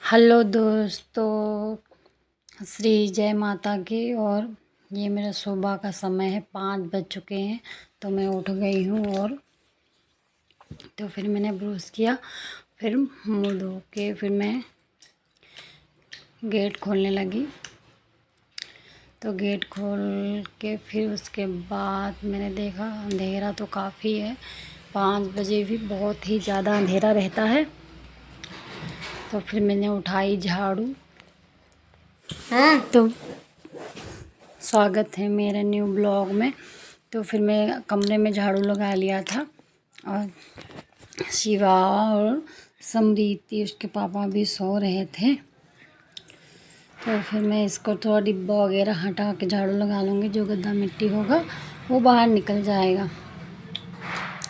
Hello दोस्तों, श्री जय माता की। और ये मेरा सुबह का समय है, 5 बज चुके हैं। तो मैं उठ गई हूँ और तो फिर मैंने ब्रश किया, फिर मुँह धो के फिर मैं गेट खोलने लगी। तो गेट खोल के फिर उसके बाद मैंने देखा अंधेरा तो काफ़ी है, 5 बजे भी बहुत ही ज़्यादा अंधेरा रहता है। तो फिर मैंने उठाई झाड़ू। तो स्वागत है मेरे न्यू ब्लॉग में। तो फिर मैं कमरे में झाड़ू लगा लिया था और शिवा और समृति उसके पापा भी सो रहे थे। तो फिर मैं इसको थोड़ा डिब्बा वगैरह हटा के झाड़ू लगा लूँगी, जो गंदा मिट्टी होगा वो बाहर निकल जाएगा।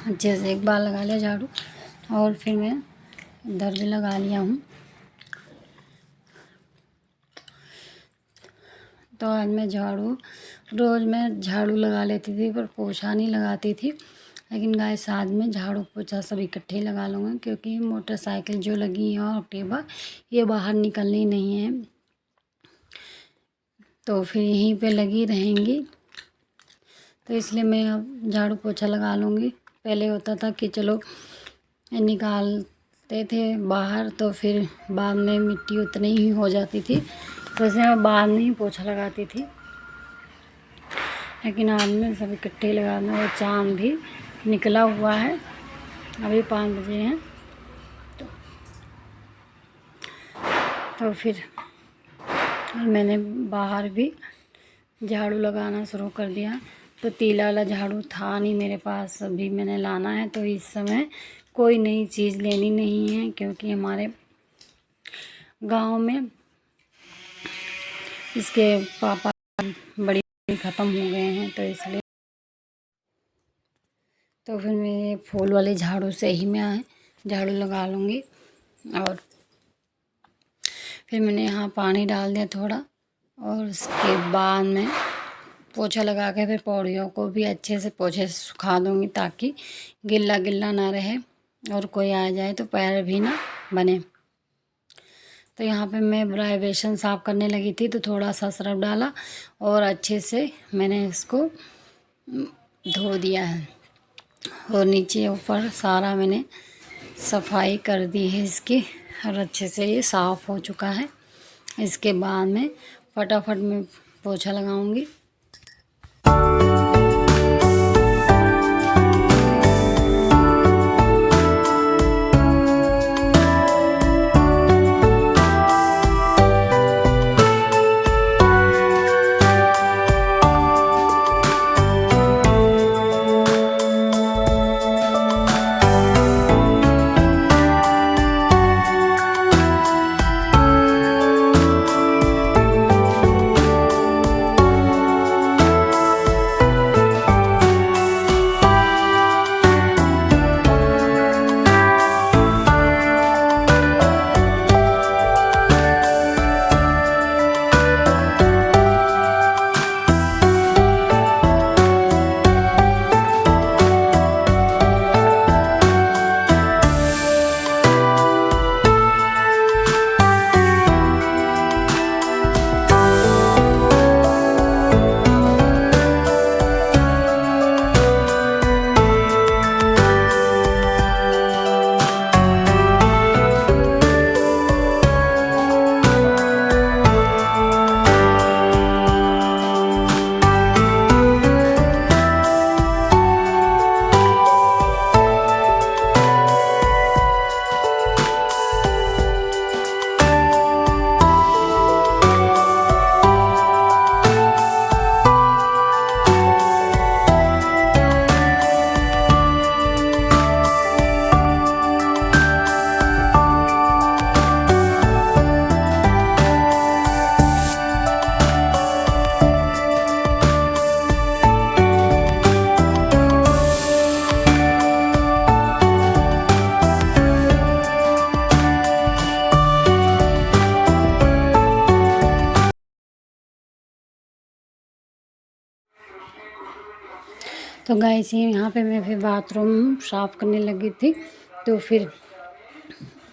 अच्छे से एक बार लगा लिया झाड़ू और फिर मैं इधर भी लगा लिया हूँ। तो आज मैं रोज़ मैं झाड़ू लगा लेती थी पर पोछा नहीं लगाती थी, लेकिन गाइस आज मैं झाड़ू पोछा सब इकट्ठे लगा लूँगी, क्योंकि मोटरसाइकिल जो लगी है और एक्टिवा ये बाहर निकलनी नहीं है, तो फिर यहीं पे लगी रहेंगी। तो इसलिए मैं अब झाड़ू पोछा लगा लूँगी। पहले होता था कि चलो निकालते थे बाहर, तो फिर बाद में मिट्टी उतनी ही हो जाती थी, तो इसलिए मैं बाद में ही पोछा लगाती थी। लेकिन आज मैं सब इकट्ठे लगाना। और चाँद भी निकला हुआ है, अभी 5 बजे हैं। तो फिर मैंने बाहर भी झाड़ू लगाना शुरू कर दिया। तो तीला वाला झाड़ू था नहीं मेरे पास, अभी मैंने लाना है। तो इस समय कोई नई चीज़ लेनी नहीं है, क्योंकि हमारे गांव में इसके पापा बड़ी ख़त्म हो गए हैं, तो इसलिए तो फिर मैं फूल वाले झाड़ू से ही मैं झाड़ू लगा लूँगी। और फिर मैंने यहाँ पानी डाल दिया थोड़ा, और उसके बाद मैं पोछा लगा के फिर पौड़ियों को भी अच्छे से पोछे से सुखा दूँगी, ताकि गिल्ला गिल्ला ना रहे और कोई आ जाए तो पैर भी ना बने। तो यहाँ पे मैं वाइब्रेशन साफ़ करने लगी थी, तो थोड़ा सा सरफ डाला और अच्छे से मैंने इसको धो दिया है, और नीचे ऊपर सारा मैंने सफाई कर दी है इसकी, और अच्छे से ये साफ़ हो चुका है। इसके बाद मैं फटाफट में पोछा लगाऊंगी। तो गाइस यहाँ पे मैं फिर बाथरूम साफ़ करने लगी थी। तो फिर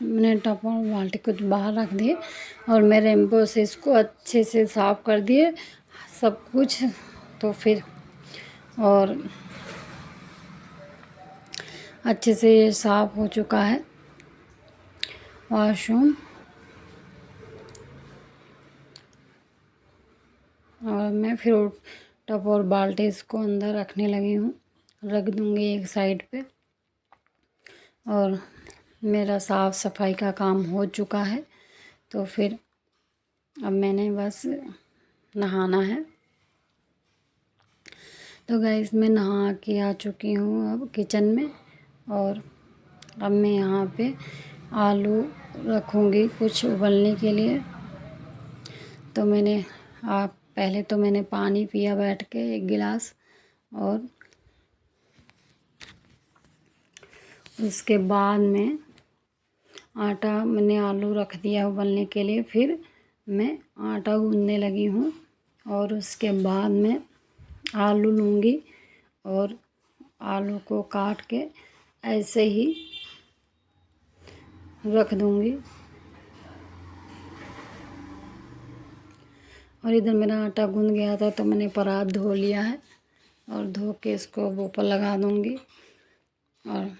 मैंने टब और बाल्टी को बाहर रख दिए और मैं रेम्बो से इसको अच्छे से साफ़ कर दिए सब कुछ। तो फिर और अच्छे से ये साफ़ हो चुका है वॉशरूम। और मैं फिर टब और बाल्टी इसको अंदर रखने लगी हूँ, रख दूँगी एक साइड पे। और मेरा साफ़ सफाई का काम हो चुका है। तो फिर अब मैंने बस नहाना है। तो गाइस मैं नहा के आ चुकी हूँ अब किचन में। और अब मैं यहाँ पे आलू रखूँगी कुछ उबलने के लिए। तो पहले तो मैंने पानी पिया बैठ के 1 गिलास, और उसके बाद में मैंने आलू रख दिया उबलने के लिए। फिर मैं आटा गूँथने लगी हूँ और उसके बाद मैं आलू लूँगी और आलू को काट के ऐसे ही रख दूँगी। और इधर मेरा आटा गूँथ गया था तो मैंने परात धो लिया है और धो के इसको ऊपर लगा दूँगी। और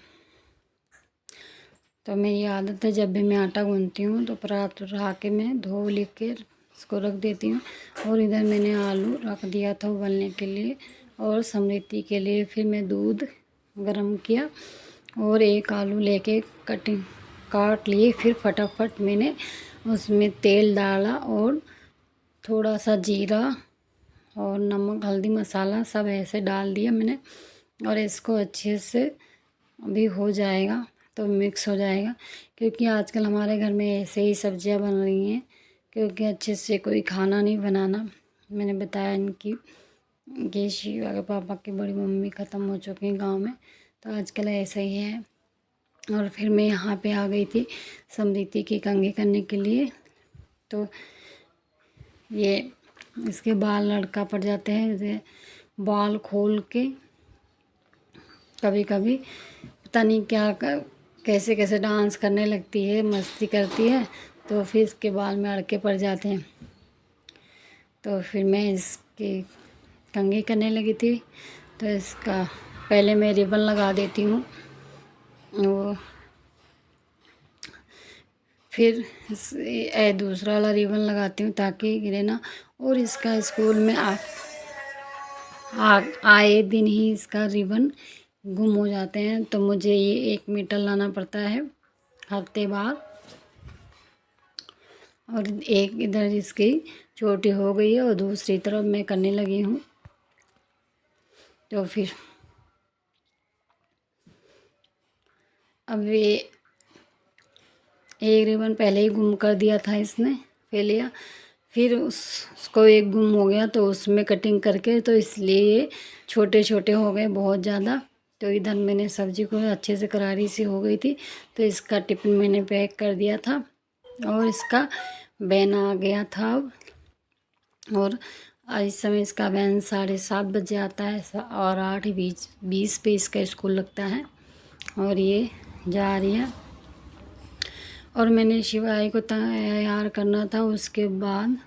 तो मेरी आदत है जब भी मैं आटा गूँथती हूँ तो परात उठा के मैं धो लिख के इसको रख देती हूँ। और इधर मैंने आलू रख दिया था उबलने के लिए और समृद्धि के लिए। फिर मैं दूध गरम किया और एक आलू लेके काट लिए। फिर फटाफट मैंने उसमें तेल डाला और थोड़ा सा जीरा और नमक हल्दी मसाला सब ऐसे डाल दिया मैंने। और इसको अच्छे से अभी हो जाएगा तो मिक्स हो जाएगा, क्योंकि आजकल हमारे घर में ऐसे ही सब्जियां बन रही हैं, क्योंकि अच्छे से कोई खाना नहीं बनाना। मैंने बताया कि शिवा के पापा की बड़ी मम्मी ख़त्म हो चुकी हैं गांव में, तो आजकल ऐसा ही है। और फिर मैं यहाँ पे आ गई थी समृद्धि की कंघी करने के लिए। तो ये इसके बाल लड़का पड़ जाते हैं, इसे बाल खोल के कभी कभी पता नहीं कैसे कैसे डांस करने लगती है, मस्ती करती है, तो फिर इसके बाल में अड़के पड़ जाते हैं। तो फिर मैं इसकी कंघी करने लगी थी। तो इसका पहले मैं रिबन लगा देती हूँ, वो फिर दूसरा वाला रिबन लगाती हूँ ताकि गिरे ना। और इसका स्कूल में आए दिन ही इसका रिबन गुम हो जाते हैं, तो मुझे ये 1 मीटर लाना पड़ता है हफ्ते बाद। और एक इधर इसकी चोटी हो गई है और दूसरी तरफ मैं करने लगी हूँ। तो फिर अब ये एक रिबन पहले ही गुम कर दिया था इसने फेलिया, फिर उसको एक गुम हो गया तो उसमें कटिंग करके, तो इसलिए छोटे छोटे हो गए बहुत ज़्यादा। तो इधर मैंने सब्ज़ी को अच्छे से करारी सी हो गई थी, तो इसका टिफ़िन मैंने पैक कर दिया था और इसका वैन आ गया था अब। और इस समय इसका वैन 7:30 बजे आता है और 8:20 पे इसका स्कूल लगता है। और ये जा रही है। और मैंने शिवाई को तैयार करना था उसके बाद,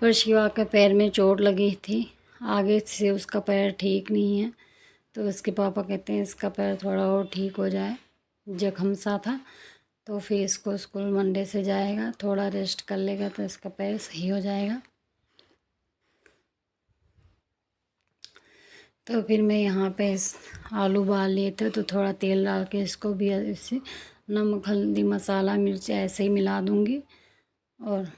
पर शिवा के पैर में चोट लगी थी, आगे से उसका पैर ठीक नहीं है। तो उसके पापा कहते हैं इसका पैर थोड़ा और ठीक हो जाए, जख्म सा था। तो फिर इसको स्कूल मंडे से जाएगा, थोड़ा रेस्ट कर लेगा तो इसका पैर सही हो जाएगा। तो फिर मैं यहाँ पे आलू उबाल लिए थे, तो थोड़ा तेल डाल के इसको भी ऐसे नमक हल्दी मसाला मिर्च ऐसे ही मिला दूँगी। और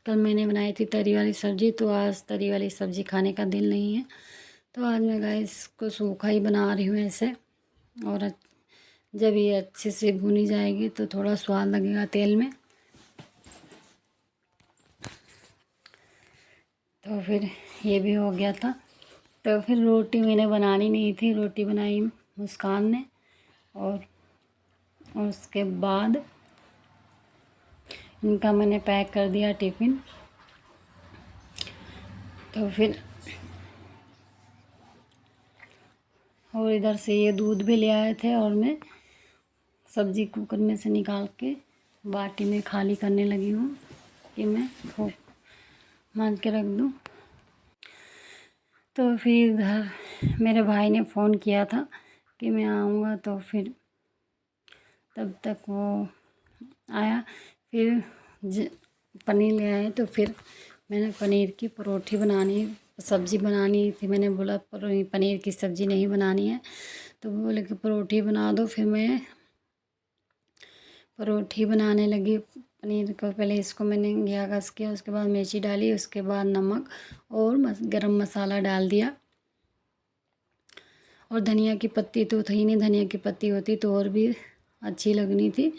कल मैंने बनाई थी तरी वाली सब्ज़ी, तो आज तरी वाली सब्ज़ी खाने का दिल नहीं है, तो आज मैं गाइस इसको सूखा ही बना रही हूँ ऐसे। और जब ये अच्छे से भुनी जाएगी तो थोड़ा स्वाद लगेगा तेल में। तो फिर ये भी हो गया था। तो फिर रोटी मैंने बनानी नहीं थी, रोटी बनाई मुस्कान ने। और उसके बाद इनका मैंने पैक कर दिया टिफ़िन। तो फिर और इधर से ये दूध भी ले आए थे और मैं सब्ज़ी कुकर में से निकाल के बाटी में खाली करने लगी हूँ कि मैं मांज के रख दूँ। तो फिर इधर मेरे भाई ने फ़ोन किया था कि मैं आऊँगा, तो फिर तब तक वो आया। फिर पनीर ले आए, तो फिर मैंने पनीर की परोठी बनानी सब्ज़ी बनानी थी। मैंने बोला पनीर की सब्ज़ी नहीं बनानी है, तो बोले कि परोठी बना दो। फिर मैं परोठी बनाने लगी। पनीर को पहले इसको मैंने घिया घस किया, उसके बाद मिर्ची डाली, उसके बाद नमक और गरम मसाला डाल दिया। और धनिया की पत्ती तो थी नहीं, धनिया की पत्ती होती तो और भी अच्छी लगनी थी,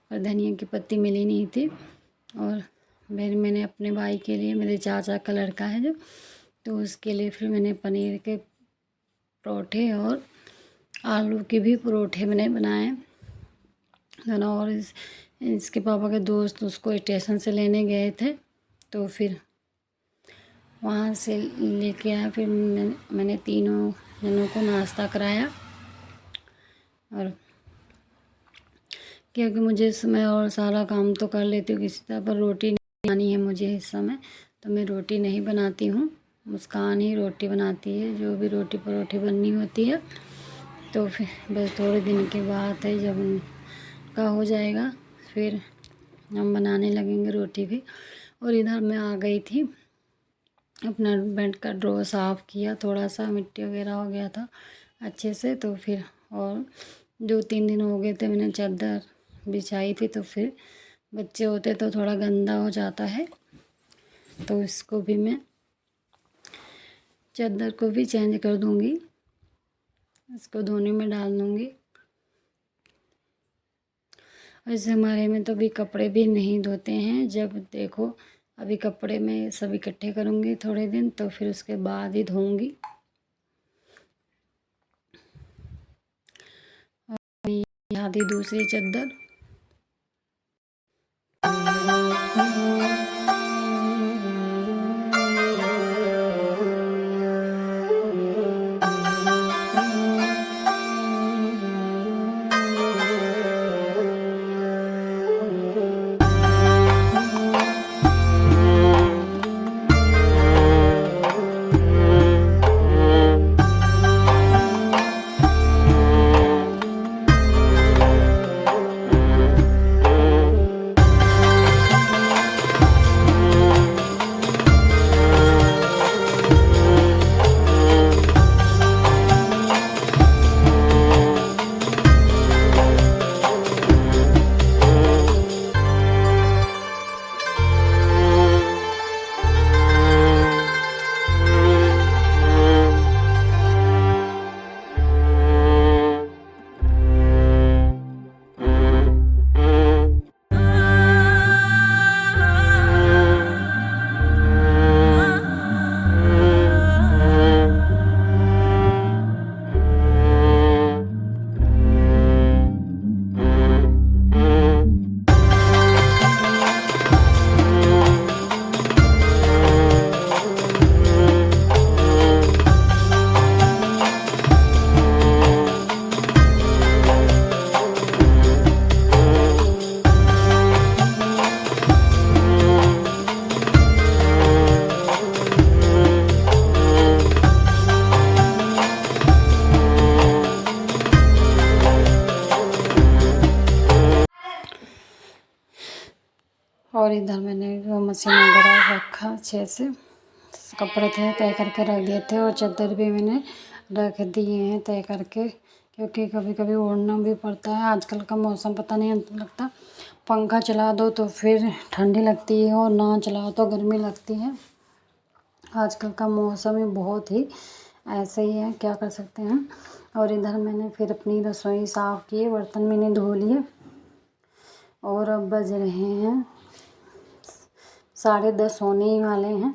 पर धनिया की पत्ती मिली नहीं थी। और मैंने अपने भाई के लिए, मेरे चाचा का लड़का है जो, तो उसके लिए फिर मैंने पनीर के परोठे और आलू के भी परोठे मैंने बनाए दोनों। और इसके पापा के दोस्त उसको स्टेशन से लेने गए थे, तो फिर वहाँ से लेके आया। फिर मैंने तीनों जनों को नाश्ता कराया। और क्योंकि मुझे इस समय और सारा काम तो कर लेती हूँ किसी तरह, पर रोटी नहीं बनानी है मुझे इस समय, तो मैं रोटी नहीं बनाती हूँ। मुस्कान ही रोटी बनाती है, जो भी रोटी परोठी बननी होती है। तो फिर बस थोड़े दिन की बात है, जब उनका हो जाएगा फिर हम बनाने लगेंगे रोटी भी। और इधर मैं आ गई थी, अपना बेड का ड्रॉ साफ़ किया, थोड़ा सा मिट्टी वगैरह हो गया था अच्छे से। तो फिर और 2-3 दिन हो गए थे मैंने चादर बिछाई थी, तो फिर बच्चे होते तो थोड़ा गंदा हो जाता है, तो इसको भी मैं चादर को भी चेंज कर दूँगी, इसको धोने में डाल दूँगी। वैसे हमारे में तो अभी कपड़े भी नहीं धोते हैं, जब देखो अभी कपड़े में सब इकट्ठे करूँगी थोड़े दिन, तो फिर उसके बाद ही धोऊँगी। और यहाँ थी दूसरी चादर। और इधर मैंने वो मशीन वगैरह रखा, अच्छे से कपड़े थे तय करके रख दिए थे, और चादर भी मैंने रख दिए हैं तय करके, क्योंकि कभी कभी ओढ़ना भी पड़ता है। आजकल का मौसम पता नहीं लगता, पंखा चला दो तो फिर ठंडी लगती है और ना चलाओ तो गर्मी लगती है। आजकल का मौसम ही बहुत ही ऐसे ही है, क्या कर सकते हैं। और इधर मैंने फिर अपनी रसोई साफ़ की, बर्तन मैंने धो लिए, और अब बज रहे हैं 10:30 होने ही वाले हैं।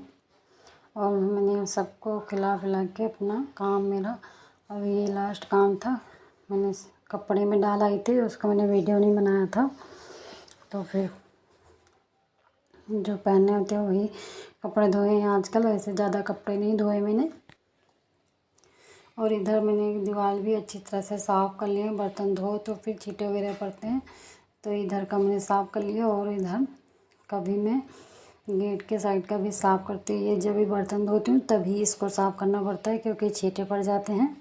और मैंने सबको खिला पिला के अपना काम मेरा अब ये लास्ट काम था। मैंने कपड़े में डाल आई थी, उसका मैंने वीडियो नहीं बनाया था, तो फिर जो पहनने होते हैं वही कपड़े धोए हैं आजकल, वैसे ज़्यादा कपड़े नहीं धोए मैंने। और इधर मैंने दीवार भी अच्छी तरह से साफ़ कर लिया। बर्तन धो तो फिर छींटे वगैरह पड़ते हैं, तो इधर का मैंने साफ़ कर लिया। और इधर कभी मैं गेट के साइड का भी साफ़ करती हूँ। ये जब भी बर्तन धोती हूँ तभी इसको साफ़ करना पड़ता है, क्योंकि छींटे पड़ जाते हैं।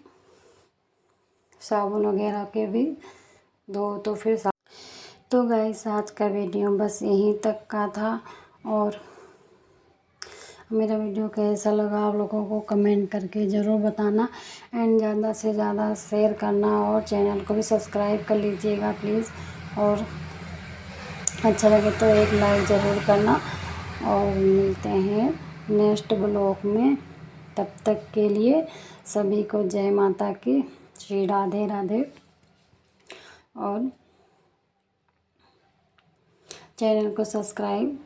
साबुन वगैरह के भी धो तो फिर तो गाइस आज का वीडियो बस यहीं तक का था। और मेरा वीडियो कैसा लगा आप लोगों को कमेंट करके ज़रूर बताना, एंड ज़्यादा से ज़्यादा शेयर करना, और चैनल को भी सब्सक्राइब कर लीजिएगा प्लीज़। और अच्छा लगे तो एक लाइक ज़रूर करना। और मिलते हैं नेक्स्ट ब्लॉग में। तब तक के लिए सभी को जय माता की, श्री राधे राधे। और चैनल को सब्सक्राइब